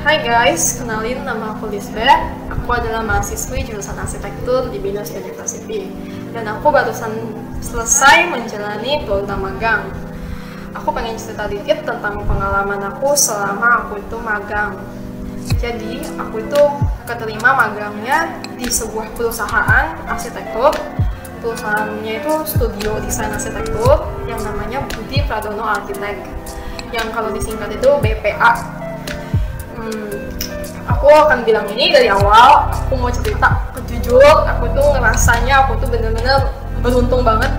Hai guys, kenalin nama aku Lisbeth. Aku adalah mahasiswi jurusan arsitektur di BINUS University. Dan aku barusan selesai menjalani program magang. Aku pengen cerita dikit tentang pengalaman aku selama aku itu magang. Jadi, aku itu keterima magangnya di sebuah perusahaan arsitektur. Perusahaannya itu studio desain arsitektur yang namanya Budi Pradono Arsitek, yang kalau disingkat itu BPA. Aku akan bilang ini dari awal. Aku mau cerita jujur, aku tuh ngerasanya aku tuh bener-bener beruntung banget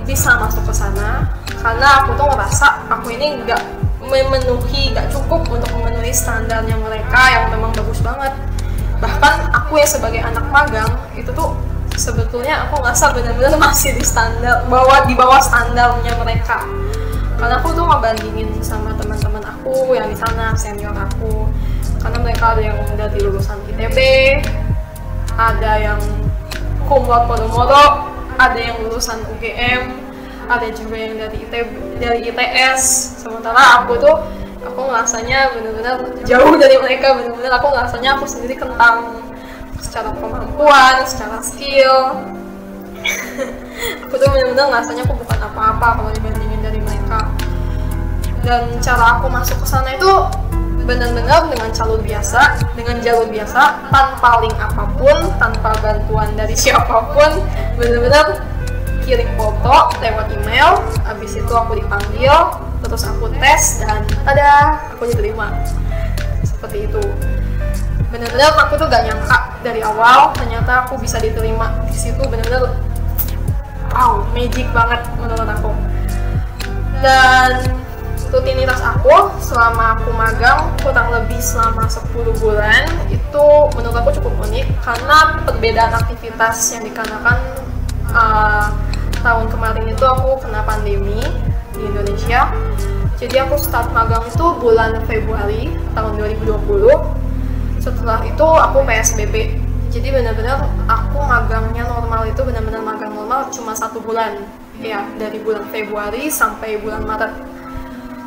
bisa masuk ke sana, karena aku tuh ngerasa aku ini nggak cukup untuk memenuhi standarnya mereka yang memang bagus banget. Bahkan aku yang sebagai anak magang itu tuh sebetulnya aku ngerasa bener-bener masih di bawah standarnya mereka, karena aku tuh ngebandingin sama teman-teman aku yang di sana, senior aku, karena mereka ada yang dari lulusan ITB, ada yang cum laude podomoro, ada yang lulusan UGM, ada juga yang dari ITS. Sementara aku ngerasanya benar-benar jauh dari mereka. Benar-benar aku ngerasanya aku sendiri kentang secara kemampuan, secara skill. Aku tuh benar-benar ngerasanya aku bukan apa-apa kalau dibandingin dari mereka. Dan cara aku masuk ke sana itu benar-benar dengan jalur biasa, tanpa link apapun, tanpa bantuan dari siapapun. Benar-benar kirim foto lewat email, habis itu aku dipanggil, terus aku tes, dan tada, aku diterima. Seperti itu. Benar-benar aku tuh gak nyangka dari awal ternyata aku bisa diterima di situ. Benar-benar wow, magic banget menurut aku. Dan rutinitas aku selama aku magang kurang lebih selama 10 bulan itu menurut aku cukup unik, karena perbedaan aktivitas yang dikarenakan tahun kemarin itu aku kena pandemi di Indonesia. Jadi aku start magang itu bulan Februari tahun 2020. Setelah itu aku PSBB. Jadi benar-benar aku magangnya normal itu benar-benar magang normal cuma 1 bulan. Ya, dari bulan Februari sampai bulan Maret.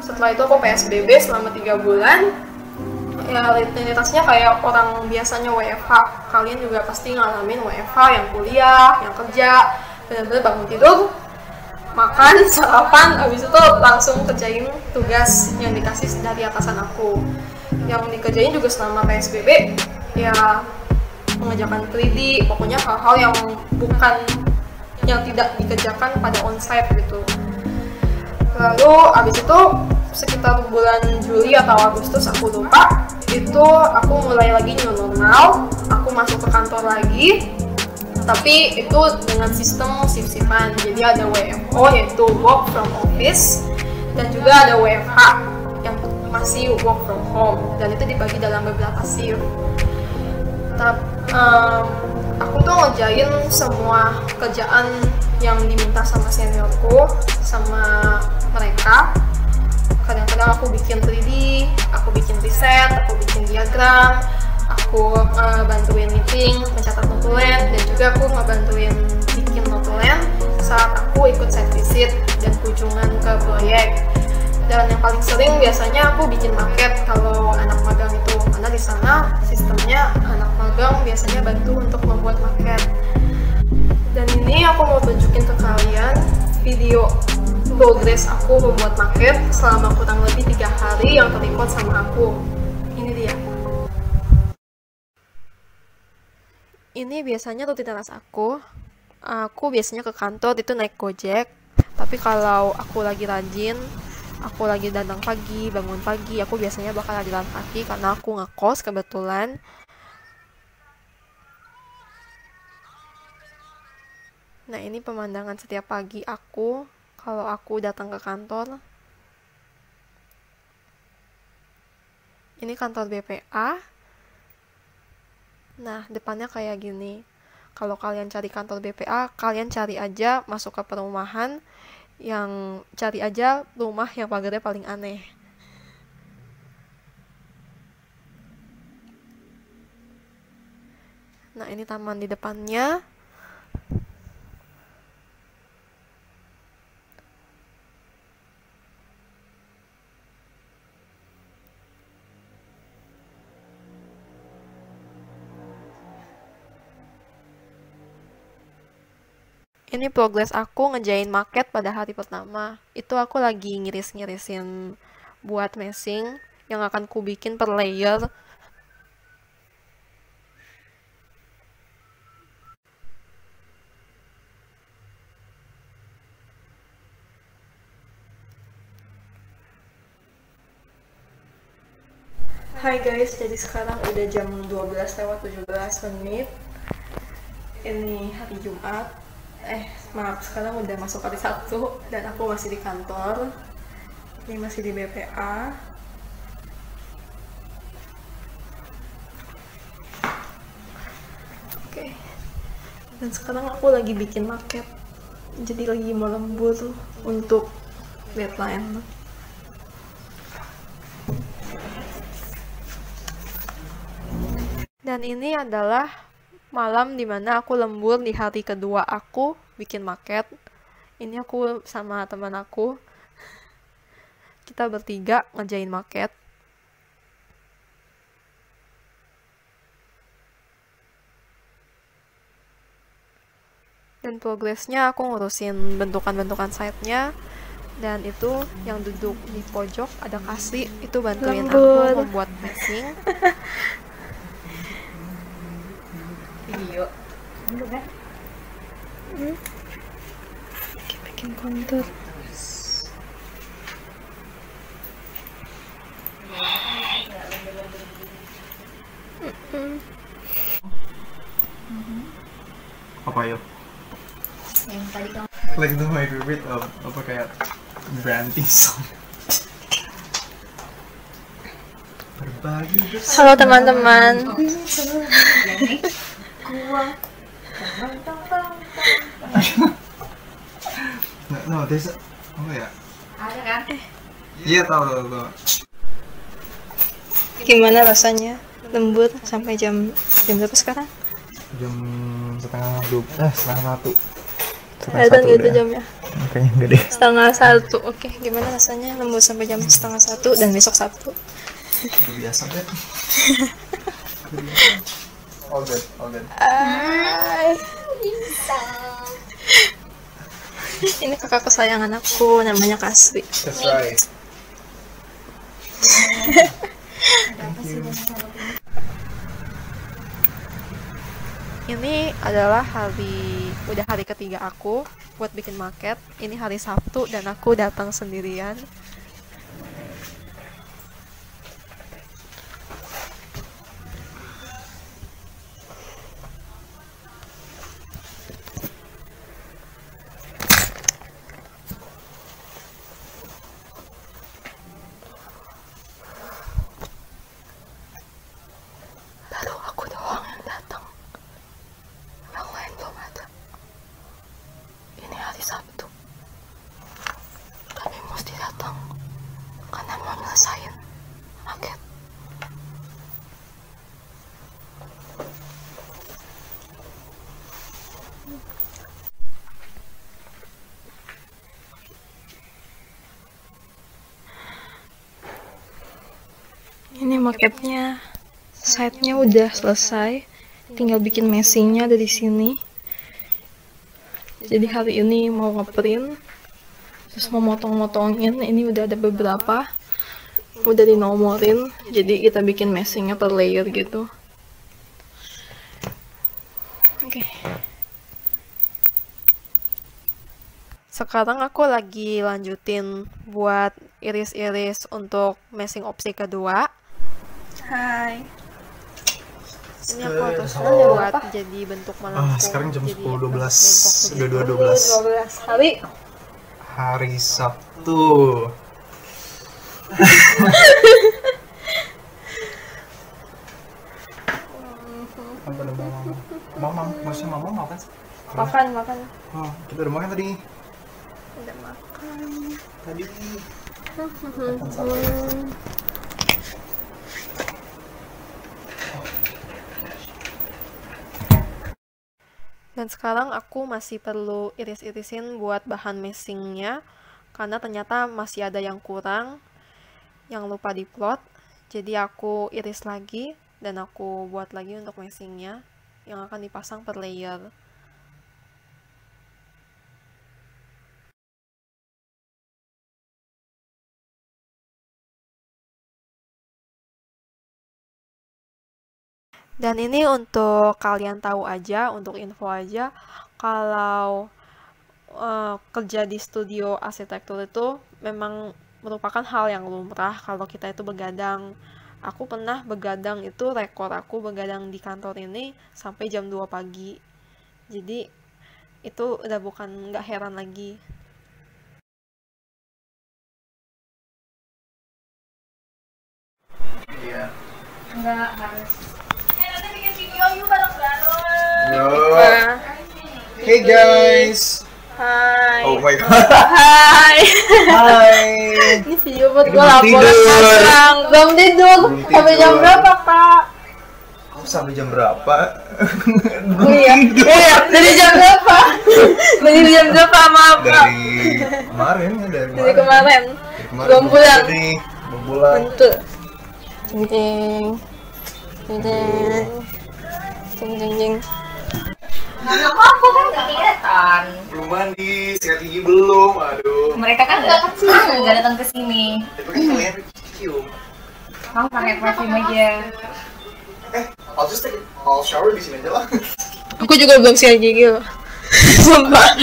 Setelah itu aku PSBB selama 3 bulan. Ya, rutinitasnya kayak orang biasanya WFH. Kalian juga pasti ngalamin WFH, yang kuliah, yang kerja. Benar-benar bangun tidur, makan, sarapan, habis itu langsung kerjain tugas yang dikasih dari atasan aku. Yang dikerjain juga selama PSBB, ya mengerjakan 3D, pokoknya hal-hal yang tidak dikerjakan pada onsite gitu. Lalu abis itu sekitar bulan Juli atau Agustus, aku lupa, itu aku mulai lagi new normal. Aku masuk ke kantor lagi, tapi itu dengan sistem shift-shiftan. Jadi ada WFO yaitu work from office, dan juga ada WFH yang masih work from home, dan itu dibagi dalam beberapa shift. Aku tuh ngerjain semua kerjaan yang diminta sama seniorku, sama mereka. Kadang-kadang aku bikin 3D, aku bikin riset, aku bikin diagram, aku bantuin meeting, mencatat notulen, dan juga aku ngebantuin bikin notulen saat aku ikut site visit dan kunjungan ke proyek. Dan yang paling sering biasanya aku bikin maket kalau anak magang itu, karena di sana sistemnya anak magang biasanya bantu untuk membuat maket. Dan ini aku mau tunjukin ke kalian video progress aku membuat maket selama kurang lebih 3 hari yang terrecord sama aku. Ini dia. Ini biasanya rutinitas aku. Aku biasanya ke kantor itu naik Gojek. Tapi kalau aku lagi rajin, aku lagi datang pagi, bangun pagi, aku biasanya bakal jalan kaki karena aku ngekos kebetulan. Nah, ini pemandangan setiap pagi aku kalau aku datang ke kantor. Ini kantor BPA. Nah, depannya kayak gini. Kalau kalian cari kantor BPA, kalian cari aja masuk ke perumahan, yang cari aja rumah yang pagarnya paling aneh. Nah, ini taman di depannya. Ini progres aku ngejain market pada hari pertama. Itu aku lagi ngiris-ngirisin buat meshing yang akan ku bikin per layer. Hai guys, jadi sekarang udah jam 12:17. Ini hari Jumat. Maaf, sekarang udah masuk hari Sabtu dan aku masih di kantor. Ini masih di BPA. Oke. Dan sekarang aku lagi bikin market. Jadi lagi mau lembur untuk deadline. Dan ini adalah malam dimana aku lembur di hari kedua aku bikin market. Ini aku sama teman aku. Kita bertiga ngerjain market. Dan progresnya aku ngurusin bentukan-bentukan site-nya. Dan itu yang duduk di pojok ada Kasih, itu bantuin aku membuat meshing. Video kan? Bikin kontur. Apa yuk? Yang tadi kamu Like itu my favorite apa kayak branding song. Berbagi bersama. Halo teman-teman. No, there's apa ya? ada kan? Iya tahu. Gimana rasanya lembur sampai jam berapa sekarang? Jam setengah 1. Kelihatan gitu jamnya. Kayaknya enggak deh. 1:30. Oke, gimana rasanya lembur sampai jam 1:30 dan besok Sabtu? Udah biasa deh. All good. Bisa. Ini kakak kesayangan aku, namanya Kasih. That's right. Ini adalah udah hari ketiga aku buat bikin market. Ini hari Sabtu dan aku datang sendirian. Baru aku doang yang datang. Yang lain belum ada. Ini hari Sabtu. Tapi mesti datang karena mau nyelesain market. Ini marketnya, site-nya udah selesai, tinggal bikin meshingnya ada di sini. Jadi hari ini mau ngeprint, terus mau motong-motongin. Ini udah ada beberapa, udah dinomorin. Jadi kita bikin meshingnya per layer gitu. Oke. Sekarang aku lagi lanjutin buat iris-iris untuk meshing opsi kedua. Hai. Ini aku teruskan buat jadi bentuk melengkung. Sekarang jam jadi 10.12. bengkok Udah begitu. 12. Hari Sabtu. Apa ada mama? Maksudnya mama makan sih? Makan. Oh, kita udah makan tadi. Udah makan. Tadi. Dan sekarang aku masih perlu iris-irisin buat bahan meshingnya karena ternyata masih ada yang kurang, yang lupa diplot. Jadi aku iris lagi dan aku buat lagi untuk meshingnya yang akan dipasang per layer. Dan ini untuk kalian tahu aja, untuk info aja, kalau kerja di studio arsitektur itu memang merupakan hal yang lumrah kalau kita itu begadang. Aku pernah begadang, itu rekor aku begadang di kantor ini sampai jam 2 pagi. Jadi itu udah bukan, nggak heran lagi. Iya. Enggak harus. Nanti bikin video yuk bareng-bareng. Yo. Hey guys. Hai. Oh my god. Hai. Hai. Ini video buat Ini gue belum laporan tidur. sekarang. Belum tidur. Belum Sampai jam tidur. berapa, Kak? Kamu sampai jam berapa? Oh iya. Iya, dari jam berapa? Dari jam berapa, maaf, Kak? Dari kemarin ya, Dari kemarin. Dari kemarin. Belum pulang. Jadi, belum pulang. Bentuk. Jeng jeng. Jeng jeng. Jeng jeng jeng. Mana aku kan nggak kelihatan. Belum mandi, sikat gigi belum. Aduh. Mereka kan nggak datang ke sini. Tapi kan kalian cium. Kamu pakai parfum aja. I'll shower di sini aja lah. Aku juga belum sikat gigi loh. Sumpah.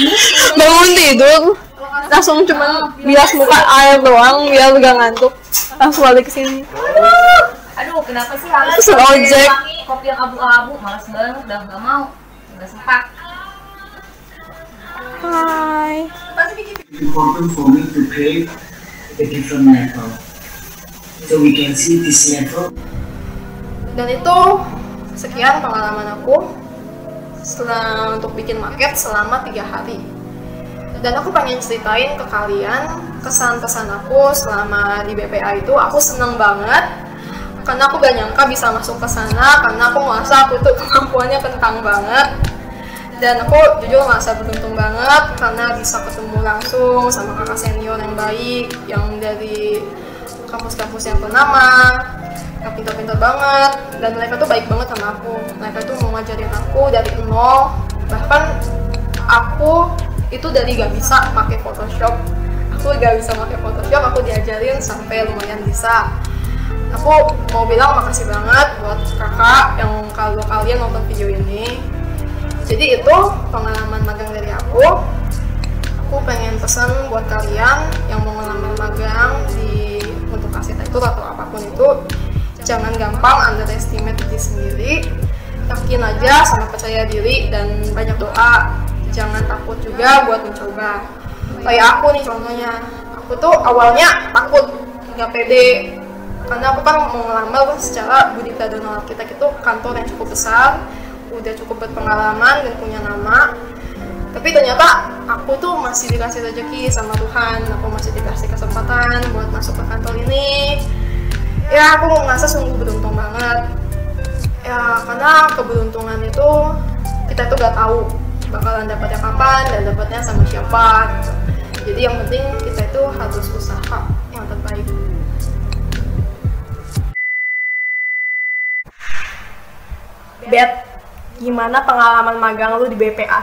Bangun tidur, langsung cuma bilas muka air doang biar gak ngantuk. Langsung balik ke sini. Aduh, kenapa sih harus Kesel ojek. pakai kopi yang abu-abu? Malas banget, udah nggak mau, nggak sempat. Hai. Important for me to create a different method. So we can see this method. Dan itu sekian pengalaman aku setelah untuk bikin market selama 3 hari. Dan aku pengen ceritain ke kalian kesan-kesan aku selama di BPA itu. Aku seneng banget karena aku gak nyangka bisa masuk ke sana, karena aku merasa aku tuh kemampuannya kentang banget. Dan aku jujur merasa beruntung banget karena bisa ketemu langsung sama kakak senior yang baik, yang dari kampus-kampus yang ternama, yang pintar-pintar banget, dan mereka tuh baik banget sama aku. Mereka tuh mau ngajarin aku dari nol. Bahkan aku itu dari gak bisa pakai Photoshop, aku diajarin sampai lumayan bisa. Aku mau bilang makasih banget buat kakak yang kalau kalian nonton video ini. Jadi itu pengalaman magang dari aku. Aku pengen pesan buat kalian yang mau ngelamar magang untuk arsitektur atau apapun itu, jangan gampang underestimate diri sendiri. Yakin aja sama percaya diri dan banyak doa. Jangan takut juga buat mencoba. Kayak aku nih contohnya, aku tuh awalnya takut, nggak pede, karena aku kan mau ngelamar secara Budi Pradono Arsitek itu kantor yang cukup besar, udah cukup berpengalaman dan punya nama. Tapi ternyata aku tuh masih dikasih rezeki sama Tuhan, aku masih dikasih kesempatan buat masuk ke kantor ini. Ya aku ngerasa sungguh beruntung banget. Ya karena keberuntungan itu kita tuh gak tahu bakalan dapatnya kapan dan dapatnya sama siapa gitu. Jadi yang penting kita itu harus usaha yang terbaik. Bet, gimana pengalaman magang lu di BPA?